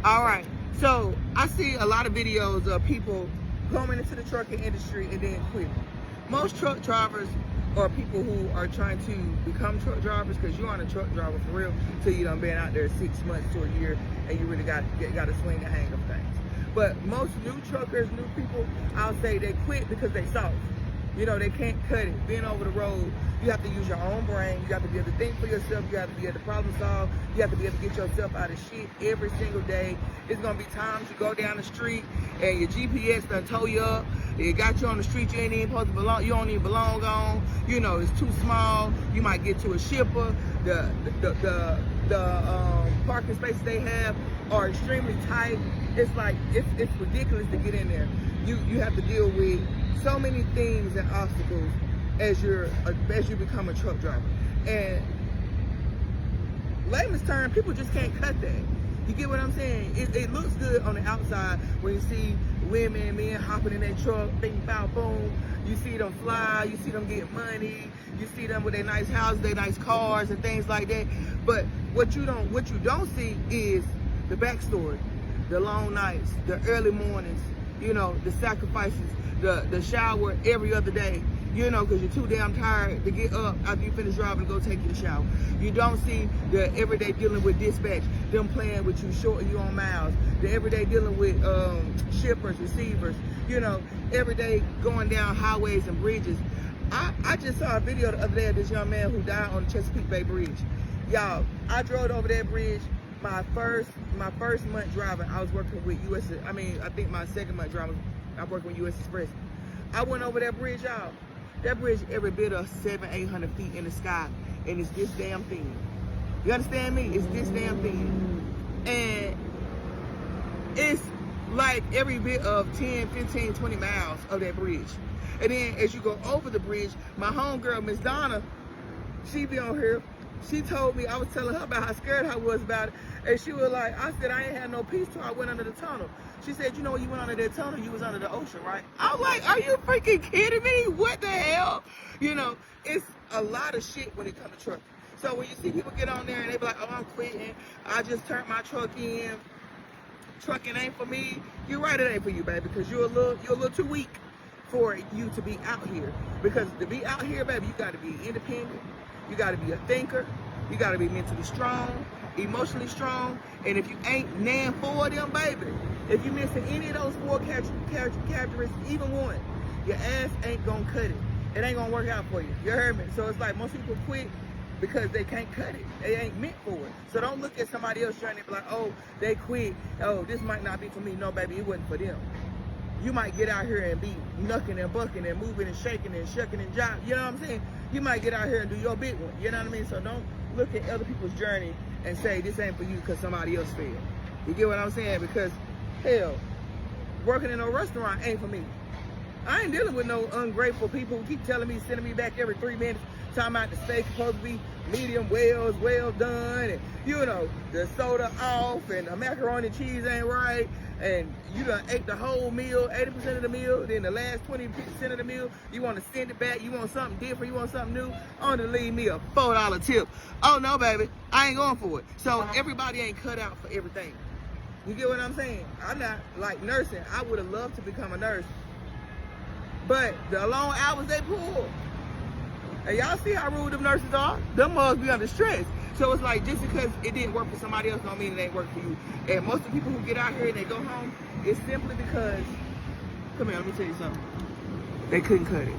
All right. So I see a lot of videos of people going into the trucking industry and then quitting. Most truck drivers are people who are trying to become truck drivers because you aren't a truck driver for real till you done been out there 6 months to a year and you really got to swing the hang of things. But most new truckers, new people, I'll say they quit because they soft. You know, they can't cut it. Being over the road, you have to use your own brain. You have to be able to think for yourself. You have to be able to problem solve. You have to be able to get yourself out of shit every single day. It's going to be times you go down the street and your GPS done tow you up. It got you on the street you ain't even supposed to belong. You don't even belong on. You know, it's too small. You might get to a shipper. The parking spaces they have are extremely tight. It's like, it's ridiculous to get in there. You have to deal with so many things and obstacles as you become a truck driver. And layman's term, people just can't cut that. You get what I'm saying? It looks good on the outside when you see women and men hopping in their truck, bing, bow, boom. You see them fly, you see them get money, you see them with their nice houses, their nice cars and things like that. But what you don't see is the backstory, the long nights, the early mornings, you know, the sacrifices, the shower every other day, you know, because you're too damn tired to get up after you finish driving and go take your shower. You don't see the everyday dealing with dispatch, them playing with you, shorting you on miles, the everyday dealing with shippers, receivers, you know, every day going down highways and bridges. I just saw a video the other day of this young man who died on the Chesapeake Bay Bridge. Y'all, I drove over that bridge. My first month driving, I was working with I think my second month driving, I worked with US Express. I went over that bridge, y'all. That bridge every bit of 700-800 feet in the sky, and it's this damn thing. You understand me? It's this damn thing. And it's like every bit of 10, 15, 20 miles of that bridge. And then as you go over the bridge, my homegirl, Miss Donna, she be on here. She told me, I was telling her about how scared I was about it. And she was like, I said, I ain't had no peace till I went under the tunnel. She said, you know, when you went under that tunnel, you was under the ocean, right? I was like, are you freaking kidding me? What the hell? You know, it's a lot of shit when it comes to trucking. So when you see people get on there and they be like, oh, I'm quitting. I just turned my truck in. Trucking ain't for me. You're right, it ain't for you, baby, because you're a little too weak for you to be out here. Because to be out here, baby, you got to be independent. You got to be a thinker. You got to be mentally strong, emotionally strong. And if you ain't nan four of them, baby, if you missing any of those four characteristics, even one, your ass ain't going to cut it. It ain't going to work out for you. You heard me? So it's like most people quit because they can't cut it. They ain't meant for it. So don't look at somebody else trying to be like, oh, they quit. Oh, this might not be for me. No, baby, it wasn't for them. You might get out here and be knucking and bucking and moving and shaking and shucking and jiving. You know what I'm saying? You might get out here and do your big one. You know what I mean? So don't look at other people's journey and say this ain't for you because somebody else failed. You get what I'm saying? Because, hell, working in a restaurant ain't for me. I ain't dealing with no ungrateful people who keep telling me, sending me back every 3 minutes, talking about the steak supposed to be medium well done, and you know, the soda off, and the macaroni and cheese ain't right, and you done ate the whole meal, 80% of the meal, then the last 20% of the meal, you want to send it back, you want something different, you want something new, only leave me a $4 tip. Oh no, baby, I ain't going for it. So everybody ain't cut out for everything. You get what I'm saying? I'm not like nursing. I would have loved to become a nurse, but the long hours they pull, and y'all see how rude them nurses are? Them mugs be under stress. So it's like, just because it didn't work for somebody else don't mean it ain't work for you. And most of the people who get out here and they go home, it's simply because, come here, let me tell you something. They couldn't cut it.